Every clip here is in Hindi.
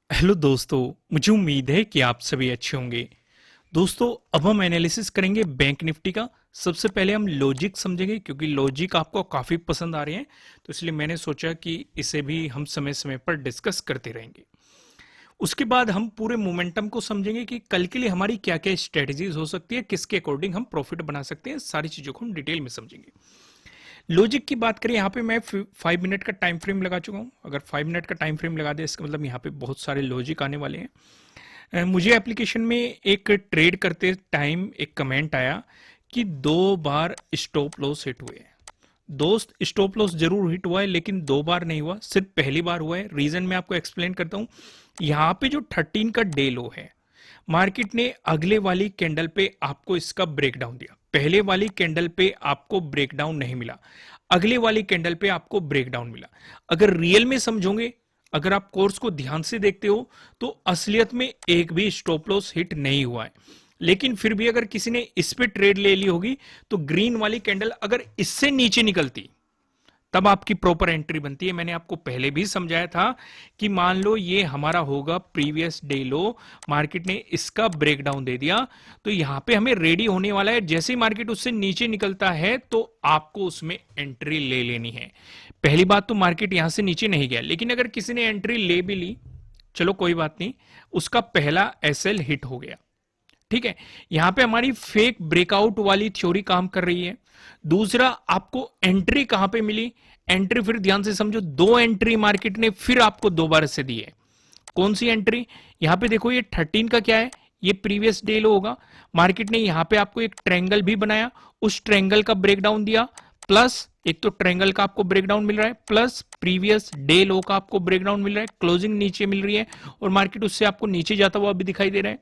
हेलो दोस्तों। मुझे उम्मीद है कि आप सभी अच्छे होंगे। दोस्तों, अब हम एनालिसिस करेंगे बैंक निफ्टी का। सबसे पहले हम लॉजिक समझेंगे क्योंकि लॉजिक आपको काफ़ी पसंद आ रहे हैं, तो इसलिए मैंने सोचा कि इसे भी हम समय समय पर डिस्कस करते रहेंगे। उसके बाद हम पूरे मोमेंटम को समझेंगे कि कल के लिए हमारी क्या क्या स्ट्रेटजीज हो सकती है, किसके अकॉर्डिंग हम प्रॉफिट बना सकते हैं। सारी चीज़ों को हम डिटेल में समझेंगे। लॉजिक की बात करें, यहाँ पे मैं 5 मिनट का टाइम फ्रेम लगा चुका हूँ। अगर 5 मिनट का टाइम फ्रेम लगा दे इसका मतलब यहाँ पे बहुत सारे लॉजिक आने वाले हैं। मुझे एप्लीकेशन में एक ट्रेड करते टाइम एक कमेंट आया कि 2 बार स्टॉप लॉस हिट हुए हैं। दोस्त, स्टॉप लॉस जरूर हिट हुआ है लेकिन 2 बार नहीं हुआ, सिर्फ पहली बार हुआ है। रीजन मैं आपको एक्सप्लेन करता हूं। यहाँ पे जो 13 का डे लो है, मार्केट ने अगले वाली कैंडल पे आपको इसका ब्रेकडाउन दिया। पहले वाली कैंडल पे आपको ब्रेकडाउन नहीं मिला, अगले वाली कैंडल पे आपको ब्रेकडाउन मिला। अगर रियल में समझोगे, अगर आप कोर्स को ध्यान से देखते हो, तो असलियत में एक भी स्टॉप लॉस हिट नहीं हुआ है। लेकिन फिर भी अगर किसी ने इस पे ट्रेड ले ली होगी, तो ग्रीन वाली कैंडल अगर इससे नीचे निकलती तब आपकी प्रॉपर एंट्री बनती है। मैंने आपको पहले भी समझाया था कि मान लो ये हमारा होगा प्रीवियस डे लो, मार्केट ने इसका ब्रेकडाउन दे दिया, तो यहां पे हमें रेडी होने वाला है। जैसे ही मार्केट उससे नीचे निकलता है तो आपको उसमें एंट्री ले लेनी है। पहली बात तो मार्केट यहां से नीचे नहीं गया, लेकिन अगर किसी ने एंट्री ले भी ली, चलो कोई बात नहीं, उसका पहला एसएल हिट हो गया। ठीक है, यहां पे हमारी फेक ब्रेकआउट वाली थ्योरी काम कर रही है। दूसरा, आपको एंट्री कहां पे मिली? एंट्री फिर ध्यान से समझो, 2 एंट्री मार्केट ने फिर आपको दोबारा से दी है। कौन सी एंट्री? यहां पे देखो, ये 13 का क्या है, ये प्रीवियस डे लो होगा। मार्केट ने यहां पे आपको एक ट्रायंगल भी बनाया, उस ट्रायंगल का ब्रेकडाउन दिया, प्लस एक तो ट्रायंगल का आपको ब्रेकडाउन मिल रहा है, प्लस प्रीवियस डे लो का आपको ब्रेकडाउन मिल रहा है, क्लोजिंग नीचे मिल रही है और मार्केट उससे आपको नीचे जाता हुआ भी दिखाई दे रहा है।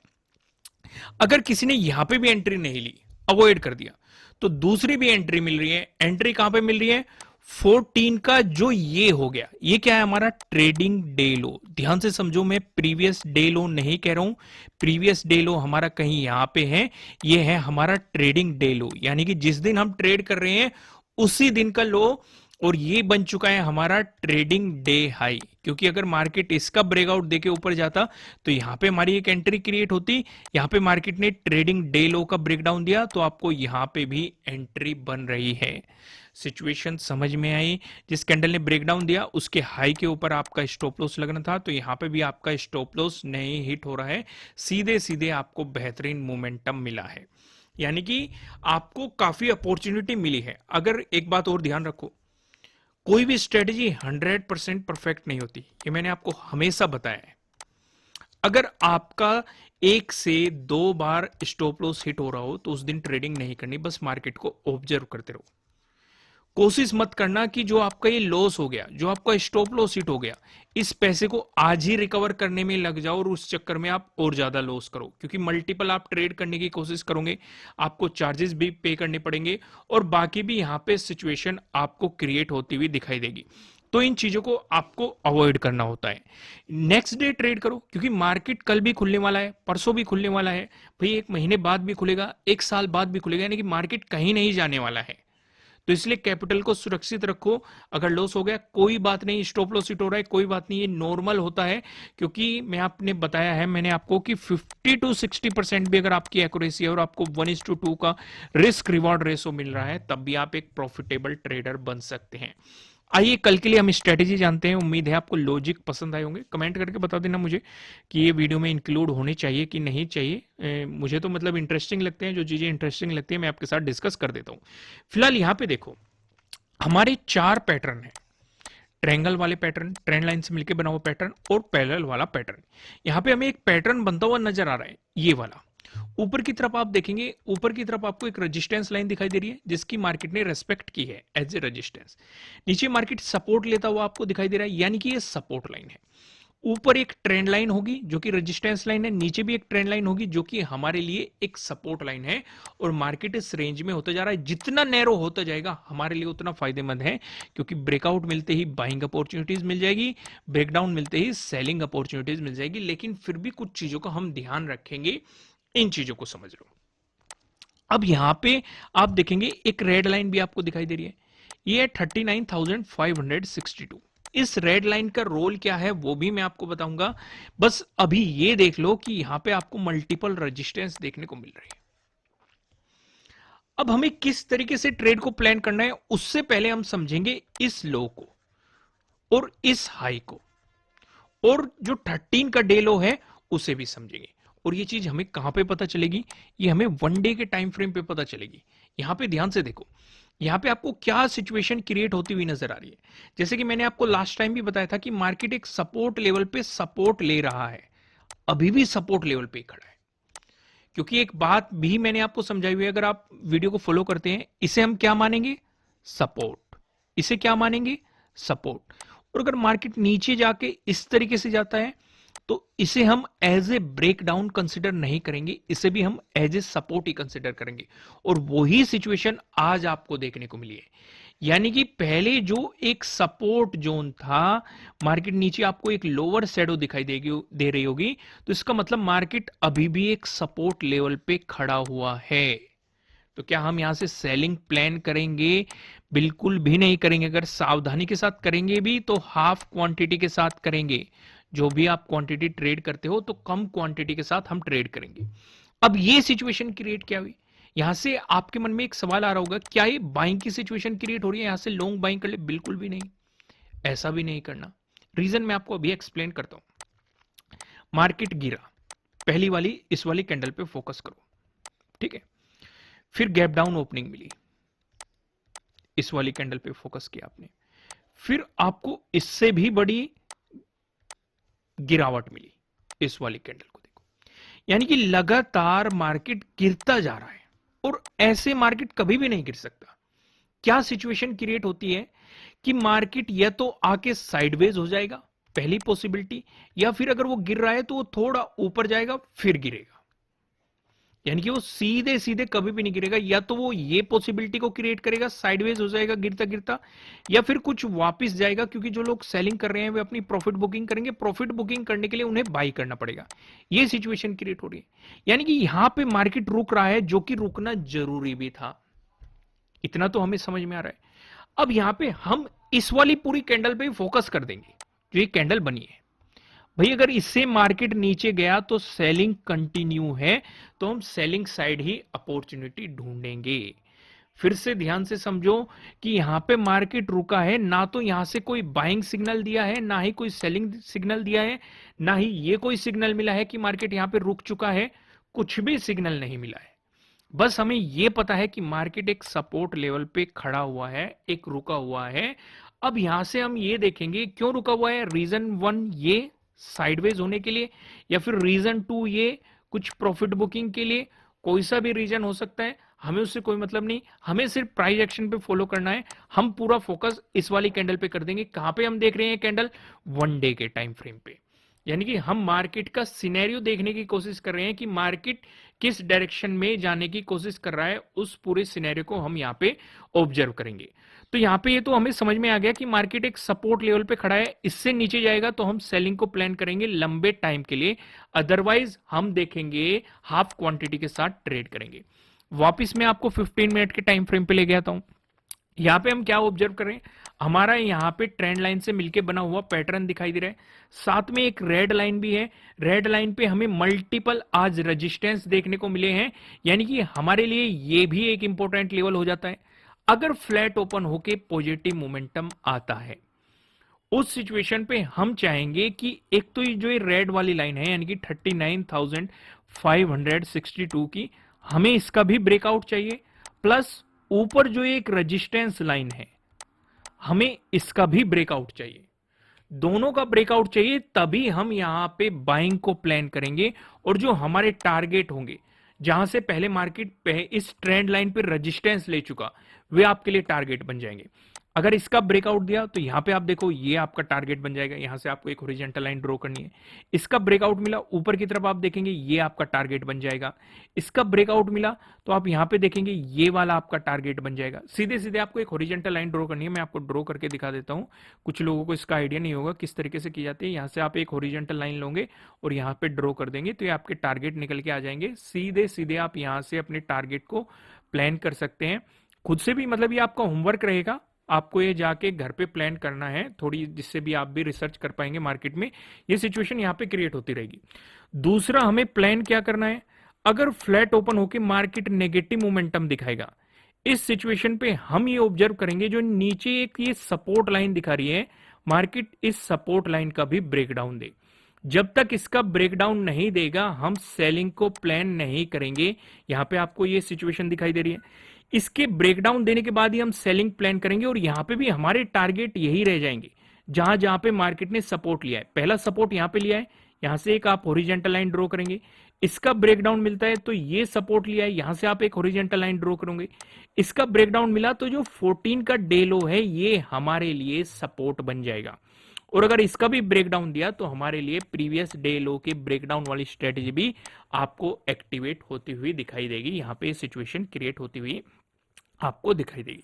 अगर किसी ने यहां पे भी एंट्री नहीं ली, अवॉइड कर दिया, तो दूसरी भी एंट्री मिल रही है। एंट्री कहां पे मिल रही है? 14 का जो ये हो गया, ये क्या है? हमारा ट्रेडिंग डे लो। ध्यान से समझो, मैं प्रीवियस डे लो नहीं कह रहा हूं। प्रीवियस डे लो हमारा कहीं यहां पे है, ये है हमारा ट्रेडिंग डे लो, यानी कि जिस दिन हम ट्रेड कर रहे हैं उसी दिन का लो। और ये बन चुका है हमारा ट्रेडिंग डे हाई, क्योंकि अगर मार्केट इसका ब्रेकआउट देके ऊपर जाता तो यहां पे हमारी एक एंट्री क्रिएट होती। यहां पे मार्केट ने ट्रेडिंग डे लो का ब्रेकडाउन दिया, तो आपको यहां पे भी एंट्री बन रही है। सिचुएशन समझ में आई? जिस कैंडल ने ब्रेकडाउन दिया उसके हाई के ऊपर आपका स्टॉप लॉस लगना था, तो यहां पे भी आपका स्टॉप लॉस नहीं हिट हो रहा है, सीधे सीधे आपको बेहतरीन मोमेंटम मिला है। यानी कि आपको काफी अपॉर्चुनिटी मिली है। अगर एक बात और ध्यान रखो, कोई भी स्ट्रेटेजी 100% परफेक्ट नहीं होती, ये मैंने आपको हमेशा बताया है। अगर आपका 1 से 2 बार स्टॉप लॉस हिट हो रहा हो तो उस दिन ट्रेडिंग नहीं करनी, बस मार्केट को ऑब्जर्व करते रहो। कोशिश मत करना कि जो आपका ये लॉस हो गया, जो आपका स्टॉप लॉस हिट हो गया, इस पैसे को आज ही रिकवर करने में लग जाओ और उस चक्कर में आप और ज्यादा लॉस करो, क्योंकि मल्टीपल आप ट्रेड करने की कोशिश करोगे, आपको चार्जेस भी पे करने पड़ेंगे और बाकी भी यहां पे सिचुएशन आपको क्रिएट होती हुई दिखाई देगी। तो इन चीजों को आपको अवॉइड करना होता है। नेक्स्ट डे ट्रेड करो, क्योंकि मार्केट कल भी खुलने वाला है, परसों भी खुलने वाला है, भाई 1 महीने बाद भी खुलेगा, 1 साल बाद भी खुलेगा, यानी कि मार्केट कहीं नहीं जाने वाला है। तो इसलिए कैपिटल को सुरक्षित रखो। अगर लॉस हो गया कोई बात नहीं, स्टॉप लॉस हिट हो रहा है कोई बात नहीं, ये नॉर्मल होता है। क्योंकि मैं आपने बताया है, मैंने आपको कि 50 to 60% भी अगर आपकी एक्यूरेसी है और आपको 1:2 का रिस्क रिवॉर्ड रेशो मिल रहा है, तब भी आप एक प्रॉफिटेबल ट्रेडर बन सकते हैं। आइए कल के लिए हम स्ट्रेटेजी जानते हैं। उम्मीद है आपको लॉजिक पसंद आए होंगे। कमेंट करके बता देना मुझे कि ये वीडियो में इंक्लूड होने चाहिए कि नहीं चाहिए। मुझे तो मतलब इंटरेस्टिंग लगते हैं, जो चीज़ें इंटरेस्टिंग लगती है मैं आपके साथ डिस्कस कर देता हूँ। फिलहाल यहाँ पे देखो, हमारे 4 पैटर्न है। ट्रायंगल वाले पैटर्न, ट्रेंड लाइन से मिलकर बना हुआ पैटर्न और पैरेलल वाला पैटर्न। यहाँ पे हमें एक पैटर्न बनता हुआ नजर आ रहा है, ये वाला। ऊपर की तरफ आप देखेंगे, ऊपर की तरफ आपको एक रेजिस्टेंस लाइन दिखाई दे रही है जिसकी मार्केट ने रेस्पेक्ट की है एज ए रेजिस्टेंस। नीचे मार्केट सपोर्ट लेता हुआ आपको दिखाई दे रहा है, यानी कि ये सपोर्ट लाइन है। ऊपर एक ट्रेंड लाइन होगी जो कि रेजिस्टेंस लाइन है, नीचे भी एक ट्रेंड लाइन होगी जो कि हमारे लिए एक सपोर्ट लाइन है। और मार्केट इस रेंज में होता जा रहा है, जितना नैरो होता जाएगा हमारे लिए उतना फायदेमंद है, क्योंकि ब्रेकआउट मिलते ही बाइंग अपॉर्चुनिटीज मिल जाएगी, ब्रेकडाउन मिलते ही सेलिंग अपॉर्चुनिटीज मिल जाएगी। लेकिन फिर भी कुछ चीजों का हम ध्यान रखेंगे, इन चीजों को समझ लो। अब यहां पे आप देखेंगे एक रेड लाइन भी आपको दिखाई दे रही है, ये है 39,562। इस रेड लाइन का रोल क्या है वो भी मैं आपको बताऊंगा। बस अभी ये देख लो कि यहां पे आपको मल्टीपल रेजिस्टेंस देखने को मिल रही है। अब हमें किस तरीके से ट्रेड को प्लान करना है उससे पहले हम समझेंगे इस लो को और इस हाई को, और जो 13 का डे लो है उसे भी समझेंगे। और ये चीज हमें कहां पे पता चलेगी? ये हमें वन डे के टाइम फ्रेम पे पता चलेगी। यहां पे ध्यान से देखो, यहां पे आपको क्या सिचुएशन क्रिएट होती हुई नजर आ रही है। जैसे कि मैंने आपको लास्ट टाइम भी बताया था कि मार्केट एक सपोर्ट लेवल पे सपोर्ट ले रहा है, अभी भी सपोर्ट लेवल पे खड़ा है। क्योंकि एक बात भी मैंने आपको समझाई हुई है, अगर आप वीडियो को फॉलो करते हैं, इसे हम क्या मानेंगे? सपोर्ट। इसे क्या मानेंगे? सपोर्ट। और अगर मार्केट नीचे जाके इस तरीके से जाता है तो इसे हम एज ए ब्रेकडाउन कंसिडर नहीं करेंगे, इसे भी हम एज ए सपोर्ट ही कंसिडर करेंगे। और वही सिचुएशन आज आपको देखने को मिली है। यानी कि पहले जो एक सपोर्ट जोन था, मार्केट नीचे आपको एक लोअर शैडो दिखाई दे रही होगी, तो इसका मतलब मार्केट अभी भी एक सपोर्ट लेवल पे खड़ा हुआ है। तो क्या हम यहां से सेलिंग प्लान करेंगे? बिल्कुल भी नहीं करेंगे। अगर सावधानी के साथ करेंगे भी तो हाफ क्वांटिटी के साथ करेंगे। जो भी आप क्वांटिटी ट्रेड करते हो तो कम क्वांटिटी के साथ हम ट्रेड करेंगे। अब ये सिचुएशन क्रिएट क्या हुई? यहां से आपके मन में एक सवाल आ रहा होगा, क्या ये बाइंग की सिचुएशन क्रिएट हो रही है, यहां से लॉन्ग बाइंग कर ले? बिल्कुल भी नहीं, ऐसा भी नहीं करना। रीजन मैं आपको अभी एक्सप्लेन करता हूं। मार्केट गिरा, पहली वाली इस वाली कैंडल पे फोकस करो, ठीक है। फिर गैप डाउन ओपनिंग मिली, इस वाली कैंडल पे फोकस किया आपने। फिर आपको इससे भी बड़ी गिरावट मिली, इस वाली कैंडल को देखो। यानी कि लगातार मार्केट गिरता जा रहा है, और ऐसे मार्केट कभी भी नहीं गिर सकता। क्या सिचुएशन क्रिएट होती है कि मार्केट या तो आके साइडवेज हो जाएगा, पहली पॉसिबिलिटी, या फिर अगर वो गिर रहा है तो वो थोड़ा ऊपर जाएगा फिर गिरेगा। यानी कि वो सीधे सीधे कभी भी नहीं गिरेगा। या तो वो ये पॉसिबिलिटी को क्रिएट करेगा, साइडवेज हो जाएगा गिरता गिरता, या फिर कुछ वापस जाएगा, क्योंकि जो लोग सेलिंग कर रहे हैं वे अपनी प्रॉफिट बुकिंग करेंगे। प्रॉफिट बुकिंग करने के लिए उन्हें बाई करना पड़ेगा। ये सिचुएशन क्रिएट हो रही है। यानी कि यहां पे मार्केट रुक रहा है, जो कि रुकना जरूरी भी था। इतना तो हमें समझ में आ रहा है। अब यहां पे हम इस वाली पूरी कैंडल पे फोकस कर देंगे, जो ये कैंडल बनी है। भाई अगर इससे मार्केट नीचे गया तो सेलिंग कंटिन्यू है, तो हम सेलिंग साइड ही अपॉर्चुनिटी ढूंढेंगे। फिर से ध्यान से समझो कि यहां पे मार्केट रुका है, ना तो यहां से कोई बाइंग सिग्नल दिया है, ना ही कोई सेलिंग सिग्नल दिया है, ना ही ये कोई सिग्नल मिला है कि मार्केट यहां पे रुक चुका है। कुछ भी सिग्नल नहीं मिला है। बस हमें यह पता है कि मार्केट एक सपोर्ट लेवल पे खड़ा हुआ है, एक रुका हुआ है। अब यहां से हम ये देखेंगे क्यों रुका हुआ है। रीजन वन ये साइडवेज होने के लिए, या फिर रीजन टू ये कुछ प्रॉफिट बुकिंग के लिए। कोई सा भी रीजन हो सकता है, हमें उससे कोई मतलब नहीं। हमें सिर्फ प्राइस एक्शन पे फॉलो करना है। हम पूरा फोकस इस वाली कैंडल पे कर देंगे। कहां पे हम देख रहे हैं कैंडल? वन डे के टाइम फ्रेम पे। यानी कि हम मार्केट का सिनेरियो देखने की कोशिश कर रहे हैं कि मार्केट किस डायरेक्शन में जाने की कोशिश कर रहा है, उस पूरे सिनेरियो को हम यहाँ पे ऑब्जर्व करेंगे। तो यहाँ पे ये तो हमें समझ में आ गया कि मार्केट एक सपोर्ट लेवल पे खड़ा है, इससे नीचे जाएगा तो हम सेलिंग को प्लान करेंगे लंबे टाइम के लिए, अदरवाइज हम देखेंगे हाफ क्वांटिटी के साथ ट्रेड करेंगे। वापिस मैं आपको 15 मिनट के टाइम फ्रेम पे ले गया था। यहां पे हम क्या ऑब्जर्व करें, हमारा यहां पे ट्रेंड लाइन से मिलके बना हुआ पैटर्न दिखाई दे रहा है, साथ में एक रेड लाइन भी है। रेड लाइन पे हमें मल्टीपल आज रेजिस्टेंस देखने को मिले हैं। यानी कि हमारे लिए ये भी एक इंपॉर्टेंट लेवल हो जाता है। अगर फ्लैट ओपन होके पॉजिटिव मोमेंटम आता है, उस सिचुएशन पे हम चाहेंगे कि एक तो जो ये रेड वाली लाइन है यानी कि 39,562 की, हमें इसका भी ब्रेकआउट चाहिए। प्लस ऊपर जो एक रेजिस्टेंस लाइन है, हमें इसका भी ब्रेकआउट चाहिए। दोनों का ब्रेकआउट चाहिए, तभी हम यहां पे बाइंग को प्लान करेंगे। और जो हमारे टारगेट होंगे, जहां से पहले मार्केट इस ट्रेंड लाइन पे रेजिस्टेंस ले चुका, वे आपके लिए टारगेट बन जाएंगे। अगर इसका ब्रेकआउट दिया तो यहां पे आप देखो ये आपका टारगेट बन जाएगा। यहां से आपको एक हॉरिजॉन्टल लाइन ड्रॉ करनी है। इसका ब्रेकआउट मिला ऊपर की तरफ, आप देखेंगे ये आपका टारगेट बन जाएगा। इसका ब्रेकआउट मिला तो आप यहां पे देखेंगे ये वाला आपका टारगेट बन जाएगा। सीधे सीधे आपको एक हॉरिजॉन्टल लाइन ड्रॉ करनी है। मैं आपको ड्रॉ करके दिखा देता हूं, कुछ लोगों को इसका आइडिया नहीं होगा किस तरीके से की जाती है। यहां से आप एक हॉरिजॉन्टल लाइन लोगे और यहां पे ड्रॉ कर देंगे तो ये आपके टारगेट निकल के आ जाएंगे। सीधे सीधे आप यहां से अपने टारगेट को प्लान कर सकते हैं खुद से भी। मतलब ये आपका होमवर्क रहेगा, आपको ये जाके घर पे प्लान करना है थोड़ी, जिससे भी आप भी रिसर्च कर पाएंगे मार्केट में। ये सिचुएशन यहाँ पे क्रिएट होती रहेगी। दूसरा हमें प्लान क्या करना है, अगर फ्लैट ओपन होके मार्केट नेगेटिव मोमेंटम दिखाएगा, इस सिचुएशन पे हम ये ऑब्जर्व करेंगे जो नीचे एक ये सपोर्ट लाइन दिखा रही है, मार्केट इस सपोर्ट लाइन का भी ब्रेकडाउन दे। जब तक इसका ब्रेकडाउन नहीं देगा हम सेलिंग को प्लान नहीं करेंगे। यहां पे आपको ये सिचुएशन दिखाई दे रही है, इसके ब्रेकडाउन देने के बाद ही हम सेलिंग प्लान करेंगे और यहां पे भी हमारे टारगेट यही रह जाएंगे जहां जहां पे मार्केट ने सपोर्ट लिया है। पहला सपोर्ट यहां पे लिया है, यहां से एक आप हॉरिजॉन्टल लाइन ड्रॉ करेंगे, इसका ब्रेकडाउन मिलता है तो ये सपोर्ट लिया है, यहां से आप एक हॉरिजॉन्टल लाइन ड्रॉ करोगे, इसका ब्रेकडाउन मिला तो जो 14 का डे लो है ये हमारे लिए सपोर्ट बन जाएगा। और अगर इसका भी ब्रेकडाउन दिया तो हमारे लिए प्रीवियस डे लो के ब्रेकडाउन वाली स्ट्रेटेजी भी आपको एक्टिवेट होती हुई दिखाई देगी। यहां पे सिचुएशन क्रिएट होती हुई आपको दिखाई देगी।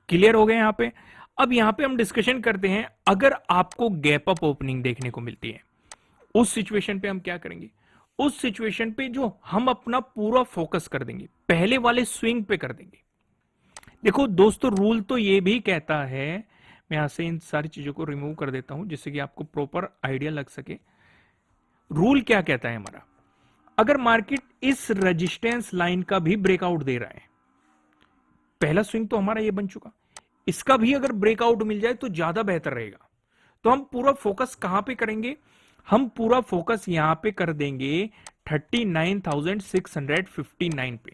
क्लियर हो गए यहां पे। अब यहां पे हम डिस्कशन करते हैं, अगर आपको गैप अप ओपनिंग देखने को मिलती है उस सिचुएशन पे हम क्या करेंगे। उस सिचुएशन पे जो हम अपना पूरा फोकस कर देंगे, पहले वाले स्विंग पे कर देंगे। देखो दोस्तों, रूल तो ये भी कहता है, मैं यहां से इन सारी चीजों को रिमूव कर देता हूं जिससे कि आपको प्रॉपर आइडिया लग सके। रूल क्या कहता है हमारा, अगर मार्केट इस रेजिस्टेंस लाइन का भी ब्रेकआउट दे रहा है, पहला स्विंग तो हमारा ये बन चुका, इसका भी अगर ब्रेकआउट मिल जाए तो ज्यादा बेहतर रहेगा। तो हम पूरा फोकस कहां पे करेंगे, हम पूरा फोकस यहां पे कर देंगे 39,659 पे,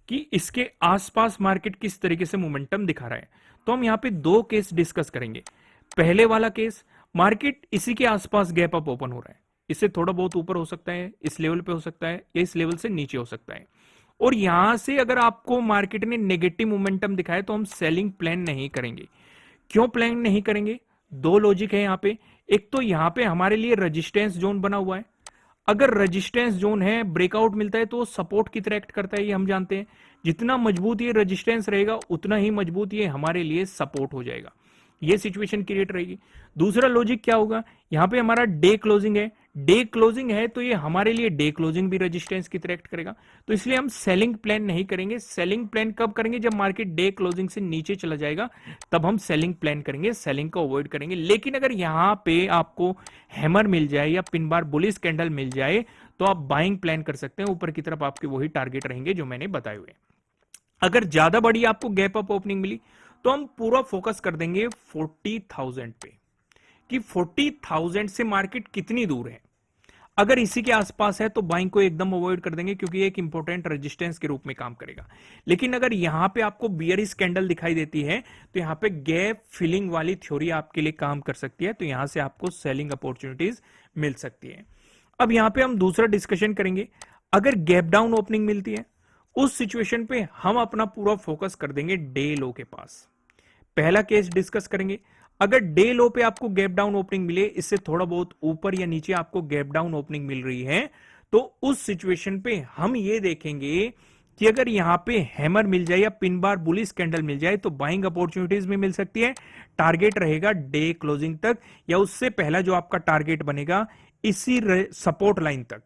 कि इसके आसपास मार्केट किस तरीके से मोमेंटम दिखा रहा है। तो हम यहां पे दो केस डिस्कस करेंगे। पहले वाला केस, मार्केट इसी के आसपास गैप अप ओपन हो रहा है, इससे थोड़ा बहुत ऊपर हो सकता है, इस लेवल पे हो सकता है, या इस लेवल से नीचे हो सकता है। और यहां से अगर आपको मार्केट ने नेगेटिव मोमेंटम दिखाया तो हम सेलिंग प्लान नहीं करेंगे। क्यों प्लान नहीं करेंगे, दो लॉजिक है यहां पे। एक तो यहां पे हमारे लिए रेजिस्टेंस जोन बना हुआ है, अगर रेजिस्टेंस जोन है ब्रेकआउट मिलता है तो सपोर्ट की तरह एक्ट करता है, ये हम जानते हैं। जितना मजबूत ये रेजिस्टेंस रहेगा उतना ही मजबूत ये हमारे लिए सपोर्ट हो जाएगा, ये सिचुएशन क्रिएट रहेगी। दूसरा लॉजिक क्या होगा, यहां पे हमारा डे क्लोजिंग है, डे क्लोजिंग है तो ये हमारे लिए डे क्लोजिंग भी रेजिस्टेंस की तरह एक्ट करेगा। तो इसलिए हम सेलिंग प्लान नहीं करेंगे। सेलिंग प्लान कब करेंगे, जब मार्केट डे क्लोजिंग से नीचे चला जाएगा तब हम सेलिंग प्लान करेंगे, सेलिंग को अवॉइड करेंगे। लेकिन अगर यहां पे आपको हैमर मिल जाए या पिन बार बुलिश कैंडल मिल जाए तो आप बाइंग प्लान कर सकते हैं, ऊपर की तरफ आपके वही टारगेट रहेंगे जो मैंने बताए हुए। अगर ज्यादा बड़ी आपको गैप अप ओपनिंग मिली तो हम पूरा फोकस कर देंगे 40,000 पे, कि 40,000 से मार्केट कितनी दूर है। अगर इसी के आसपास है तो बाइंग को एकदम अवॉइड कर देंगे क्योंकि ये एक इंपॉर्टेंट रेजिस्टेंस के रूप में काम करेगा। लेकिन अगर यहां पे आपको बियरिश कैंडल दिखाई देती है तो यहां पे गैप फिलिंग वाली थ्योरी आपके लिए काम कर सकती है, तो यहां से आपको सेलिंग अपॉर्चुनिटीज मिल सकती है। अब यहां पे हम दूसरा डिस्कशन करेंगे, अगर गैप डाउन ओपनिंग मिलती है उस सिचुएशन पे हम अपना पूरा फोकस कर देंगे डे लो के पास। पहला केस डिस्कस करेंगे, अगर डे लो पे आपको गैप डाउन ओपनिंग मिले, इससे थोड़ा बहुत ऊपर या नीचे आपको गैप डाउन ओपनिंग मिल रही है, तो उस सिचुएशन पे हम ये देखेंगे कि अगर यहां पे हैमर मिल जाए या पिन बार बुलिश कैंडल मिल जाए तो बाइंग अपॉर्चुनिटीज भी मिल सकती है। टारगेट रहेगा डे क्लोजिंग तक या उससे पहला जो आपका टारगेट बनेगा इसी सपोर्ट लाइन तक,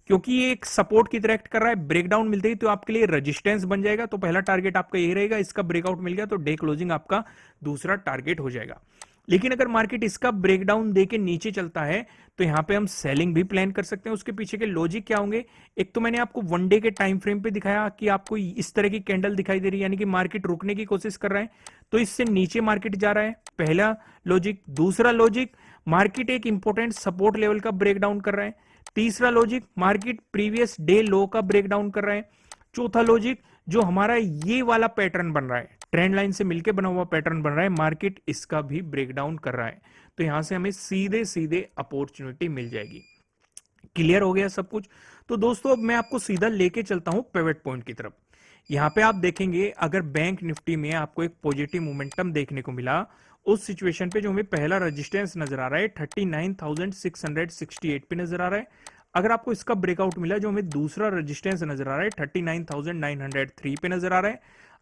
क्योंकि ये एक सपोर्ट की तरह एक्ट कर रहा है। ब्रेकडाउन मिलते ही तो आपके लिए रेजिस्टेंस बन जाएगा, तो पहला टारगेट आपका यही रहेगा। इसका ब्रेकआउट मिल गया तो डे क्लोजिंग आपका दूसरा टारगेट हो जाएगा। लेकिन अगर मार्केट इसका ब्रेकडाउन देके नीचे चलता है तो यहां पे हम सेलिंग भी प्लान कर सकते हैं। उसके पीछे के लॉजिक क्या होंगे, एक तो मैंने आपको वन डे के टाइम फ्रेम पे दिखाया कि आपको इस तरह की कैंडल दिखाई दे रही है, यानी कि मार्केट रुकने की कोशिश कर रहा है तो इससे नीचे मार्केट जा रहा है, पहला लॉजिक। दूसरा लॉजिक, मार्केट एक इंपॉर्टेंट सपोर्ट लेवल का ब्रेकडाउन कर रहा है। तीसरा लॉजिक, मार्केट प्रीवियस डे लो का ब्रेकडाउन कर रहा है। चौथा लॉजिक, जो हमारा ये वाला पैटर्न बन रहा है, ट्रेंड लाइन से मिलकर बना हुआ पैटर्न बन रहा है, मार्केट इसका भी ब्रेकडाउन कर रहा है, तो यहां से हमें सीधे सीधे अपॉर्चुनिटी मिल जाएगी। क्लियर हो गया सब कुछ। तो दोस्तों अब मैं आपको सीधा लेके चलता हूं पिवट पॉइंट की तरफ। यहां पे आप देखेंगे अगर बैंक निफ्टी में आपको एक पॉजिटिव मोमेंटम देखने को मिला, उस सिचुएशन पे जो हमें पहला रेजिस्टेंस नजर आ रहा है 39,668 पे नजर आ रहा है। अगर आपको इसका ब्रेकआउट मिला, जो हमें दूसरा रेजिस्टेंस नजर आ रहा है 39,903 पे नजर आ रहा है।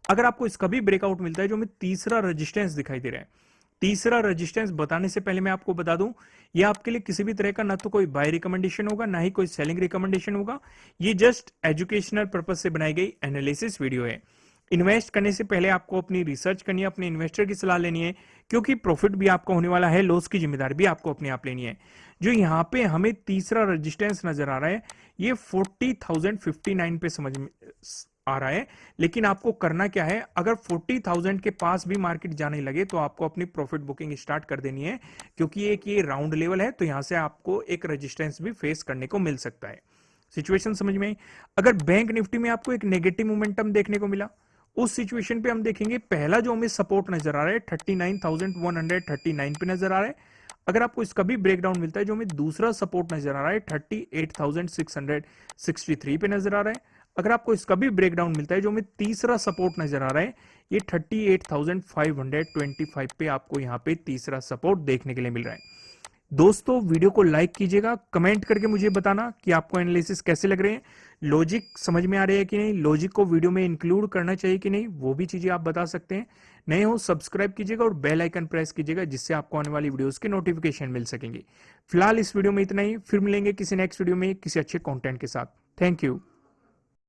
अगर आपको इसका भी ब्रेकआउट मिलता है, जो हमें तीसरा रेजिस्टेंस दिखाई दे रहा है। तीसरा रेजिस्टेंस बताने से पहले मैं आपको बता दूं, ये आपके लिए किसी भी तरह का ना तो कोई बाय रिकमेंडेशन होगा ना ही कोई सेलिंग रिकमेंडेशन होगा, ये जस्ट एजुकेशनल पर्पज से बनाई गई एनालिसिस वीडियो है। इन्वेस्ट करने से पहले आपको अपनी रिसर्च करनी है, अपने इन्वेस्टर की सलाह लेनी है, क्योंकि प्रॉफिट भी आपका होने वाला है, लॉस की जिम्मेदारी भी आपको अपने आप लेनी है। जो यहाँ पे हमें तीसरा रेजिस्टेंस नजर आ रहा है, ये 40,059 पे समझ में आ रहा है। लेकिन आपको करना क्या है, अगर 40,000 के पास भी मार्केट जाने लगे तो आपको अपनी प्रॉफिट बुकिंग स्टार्ट कर देनी है, क्योंकि एक ये राउंड लेवल है, तो यहां से आपको एक रेजिस्टेंस भी फेस करने को मिल सकता है। सिचुएशन समझ में आई। अगर बैंक निफ्टी में आपको एक नेगेटिव मोमेंटम देखने को मिला, उस सिचुएशन पे हम देखेंगे, पहला जो हमें सपोर्ट नजर आ रहा है 39,139 पे नजर आ रहा है। अगर आपको इसका भी ब्रेकडाउन मिलता है, जो हमें दूसरा सपोर्ट नजर आ रहा है 38,663 पे नजर आ रहा है। अगर आपको इसका भी ब्रेकडाउन मिलता है, जो हमें तीसरा सपोर्ट नजर आ रहा है, ये 38,525 पे आपको यहाँ पे तीसरा सपोर्ट देखने के लिए मिल रहा है। दोस्तों वीडियो को लाइक कीजिएगा, कमेंट करके मुझे बताना कि आपको एनालिसिस कैसे लग रहे हैं, लॉजिक समझ में आ रहे हैं कि नहीं, लॉजिक को वीडियो में इंक्लूड करना चाहिए कि नहीं, वो भी चीजें आप बता सकते हैं। नए हो सब्सक्राइब कीजिएगा और बेल आइकन प्रेस कीजिएगा, जिससे आपको आने वाली वीडियोस के नोटिफिकेशन मिल सकेंगे। फिलहाल इस वीडियो में इतना ही, फिर मिलेंगे किसी नेक्स्ट वीडियो में किसी अच्छे कंटेंट के साथ। Thank you.